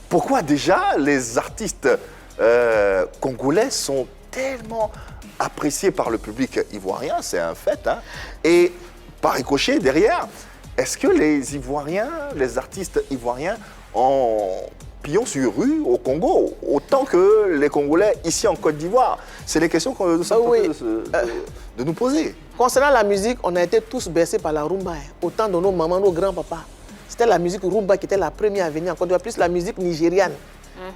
pourquoi déjà les artistes congolais sont tellement appréciés par le public ivoirien, c'est un fait, hein? Et par ricochet, derrière, est-ce que les Ivoiriens, les artistes ivoiriens ont pillon sur rue au Congo, autant que les Congolais ici en Côte d'Ivoire? C'est les questions qu'on nous sommes de nous poser. Concernant la musique, on a été tous bercés par la rumba, hein. Autant de nos mamans, nos grands-papas. C'était la musique rumba qui était la première à venir en Côte d'Ivoire, plus la musique nigériane.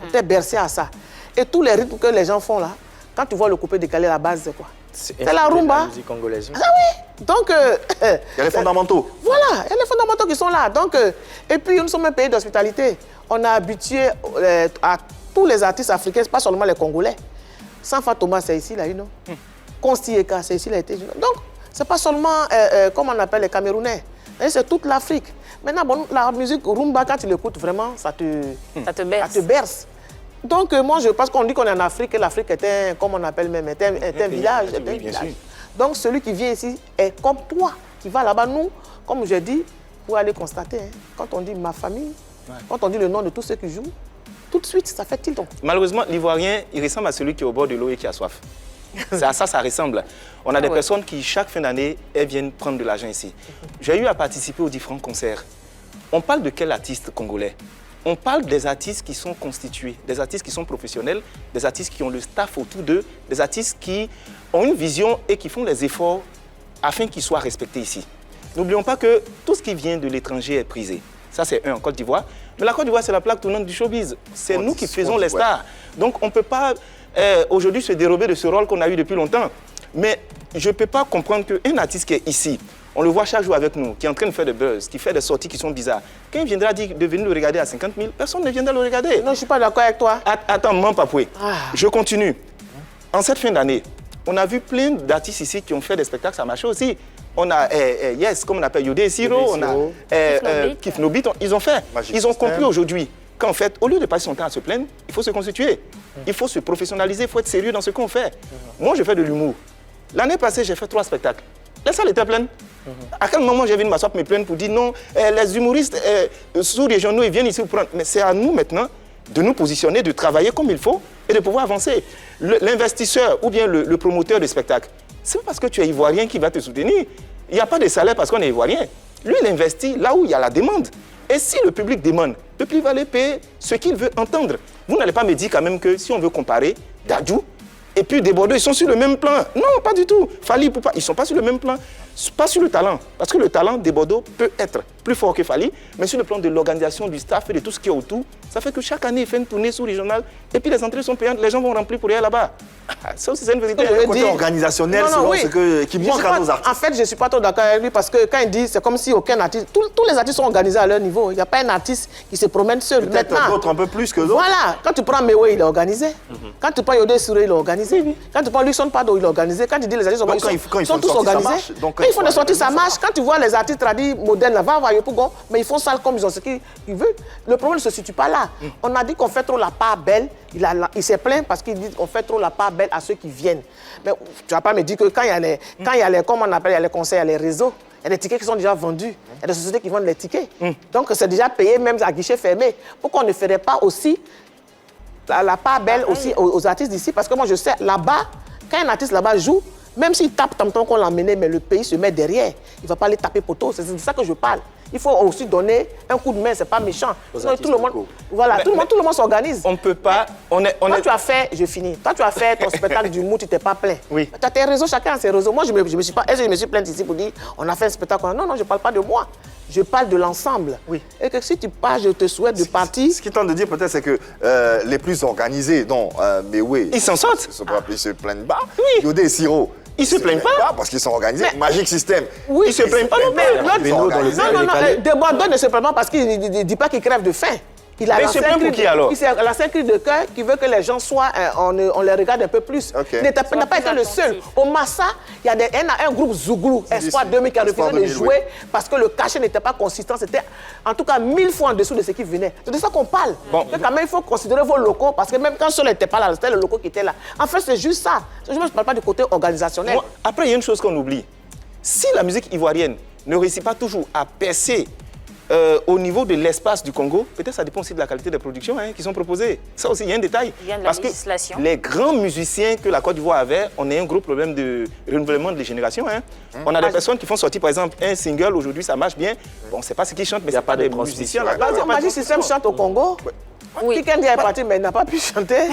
On était bercés à ça. Et tous les rythmes que les gens font là, quand tu vois le coupé décalé, la base, c'est quoi? C'est la rumba. La musique congolaise. Ah oui. Donc, il y a les fondamentaux. Voilà, il y a les fondamentaux qui sont là. Donc, et puis, nous sommes un pays d'hospitalité. On a habitué à tous les artistes africains, pas seulement les Congolais. Sanfa Thomas, c'est ici, là, non? Constieka, c'est ici, là, été. Donc, c'est pas seulement, comme on appelle les Camerounais. C'est toute l'Afrique. Maintenant, bon, la musique rumba, quand tu l'écoutes, vraiment, ça te berce. Donc, moi, je pense qu'on dit qu'on est en Afrique, et l'Afrique est comme on appelle même, est un village. Oui, bien sûr. Donc, celui qui vient ici est comme toi, qui va là-bas. Nous, comme je dis, vous allez constater, hein, quand on dit ma famille, quand on dit le nom de tous ceux qui jouent, tout de suite, ça fait tilt. Malheureusement, l'Ivoirien, il ressemble à celui qui est au bord de l'eau et qui a soif. C'est à ça ressemble. On a des personnes qui, chaque fin d'année, elles viennent prendre de l'argent ici. J'ai eu à participer aux différents concerts. On parle de quel artiste congolais? On parle des artistes qui sont constitués, des artistes qui sont professionnels, des artistes qui ont le staff autour d'eux, des artistes qui ont une vision et qui font les efforts afin qu'ils soient respectés ici. N'oublions pas que tout ce qui vient de l'étranger est prisé. Ça, c'est en Côte d'Ivoire. Mais la Côte d'Ivoire, c'est la plaque tournante du showbiz. C'est nous qui faisons les stars. Donc, on ne peut pas aujourd'hui se dérober de ce rôle qu'on a eu depuis longtemps. Mais je ne peux pas comprendre qu'un artiste qui est ici, on le voit chaque jour avec nous, qui est en train de faire des buzz, qui fait des sorties qui sont bizarres. Quand il viendra dire de venir le regarder à 50 000, personne ne viendra le regarder. Non, je ne suis pas d'accord avec toi. Attends, maman Papoué. Je continue. En cette fin d'année, on a vu plein d'artistes ici qui ont fait des spectacles, ça marche aussi. On a Yes, comme on appelle Yodé Siro, on a Kif Nobit, ils ont fait. Ils ont compris aujourd'hui qu'en fait, au lieu de passer son temps à se plaindre, il faut se constituer. Il faut se professionnaliser, il faut être sérieux dans ce qu'on fait. Moi, je fais de l'humour. L'année passée, j'ai fait 3 spectacles. Les salles étaient pleines. À quel moment j'ai venu m'asseoir pour me plaindre pour dire non, les humoristes sous-régionaux, ils viennent ici pour prendre. Mais c'est à nous maintenant de nous positionner, de travailler comme il faut et de pouvoir avancer. L'investisseur ou bien le promoteur de spectacle, c'est pas parce que tu es ivoirien qu'il va te soutenir. Il n'y a pas de salaire parce qu'on est ivoirien. Lui, il investit là où il y a la demande. Et si le public demande, le public va aller payer ce qu'il veut entendre. Vous n'allez pas me dire quand même que si on veut comparer Dadju et puis des Bordeaux, ils sont sur le même plan. Non, pas du tout. Fali, Poupa, ils ne sont pas sur le même plan. Pas sur le talent. Parce que le talent des Bordeaux peut être plus fort que Fali, mais sur le plan de l'organisation, du staff et de tout ce qui est autour, ça fait que chaque année, il fait une tournée sous-régionale et puis les entrées sont payantes, les gens vont remplir pour aller là-bas. Ça aussi, c'est une vérité. Le côté organisationnel, qui manque à nos artistes. En fait, je ne suis pas trop d'accord avec lui parce que quand il dit, c'est comme si aucun artiste, tous les artistes sont organisés à leur niveau. Il n'y a pas un artiste qui se promène seul. Peut-être d'autres un peu plus que d'autres. Voilà, quand tu prends Mewe, il est organisé. Quand tu prends Yodé Siro, il est organisé. Quand tu prends Luxon Pado, il est organisé. Quand tu dis les artistes ils sont tous organisés. Quand ils font des sorties, ça marche. Quand tu vois les artistes tradis modernes, là, va voir Yopougon, mais ils font ça comme ils ont ce qu'ils veulent. Le problème ne se situe pas là. On a dit qu'on fait trop la part belle. Il s'est plaint parce qu'il dit qu'on fait trop la part belle à ceux qui viennent. Mais tu vas pas me dire que quand il y a les, comment on appelle, il y a les conseils, il y a les réseaux, il y a des tickets qui sont déjà vendus. Il y a des sociétés qui vendent les tickets. Donc c'est déjà payé même à guichet fermé. Pourquoi on ne ferait pas aussi la part belle aussi aux artistes d'ici? Parce que moi je sais, là-bas, quand un artiste là-bas joue, même s'il tape tant qu'on l'a emmené, mais le pays se met derrière. Il ne va pas aller taper poteau. C'est de ça que je parle. Il faut aussi donner un coup de main, c'est pas méchant. Sinon, tout le monde, voilà, tout le monde s'organise. On ne peut pas. Toi, tu as fait, je finis. Toi, tu as fait ton spectacle d'humour, tu t'es pas plaint. Oui. Tu as tes réseaux, chacun a ses réseaux. Moi, je me suis pas. Est-ce que je me suis plainte ici pour dire on a fait un spectacle? Non, je ne parle pas de moi. Je parle de l'ensemble. Oui. Et que si tu pars, je te souhaite de partir. Ce qu'il tente de dire peut-être, c'est que les plus organisés, dont Mewe, ils s'en sortent. Ils se plaignent pas. Oui. Yodé et Siro. Ils se plaignent pas parce qu'ils sont organisés. Magic System. Oui, ils se plaignent pas non plus. Non, Debordon ne se plaint pas parce qu'il ne dit pas qu'il crève de faim. Il a lancé un cri de cœur qui veut que les gens soient, on les regarde un peu plus. Il n'a pas été le seul. Au Massa, il y a un groupe Zouglou, Espoir 2000, qui a refusé de jouer parce que le cachet n'était pas consistant. C'était en tout cas 1000 fois en dessous de ce qui venait. C'est de ça qu'on parle. Bon. Quand même, il faut considérer vos locaux parce que même quand ceux-là n'étaient pas là, c'était le locaux qui était là. En fait, c'est juste ça. Je ne parle pas du côté organisationnel. Moi, après, il y a une chose qu'on oublie. Si la musique ivoirienne ne réussit pas toujours à percer au niveau de l'espace du Congo, peut-être ça dépend aussi de la qualité des productions qui sont proposées. Ça aussi, il y a un détail. Il y a de la Parce législation. que les grands musiciens que la Côte d'Ivoire avait, on a un gros problème de renouvellement de génération. On a des personnes qui font sortir, par exemple, un single, aujourd'hui ça marche bien. Bon, on ne sait pas ce qu'ils chantent, mais il n'y a pas de musiciens à la base. Le Magic System chante au Congo. Oui. Kikendi est parti, mais il n'a pas pu chanter.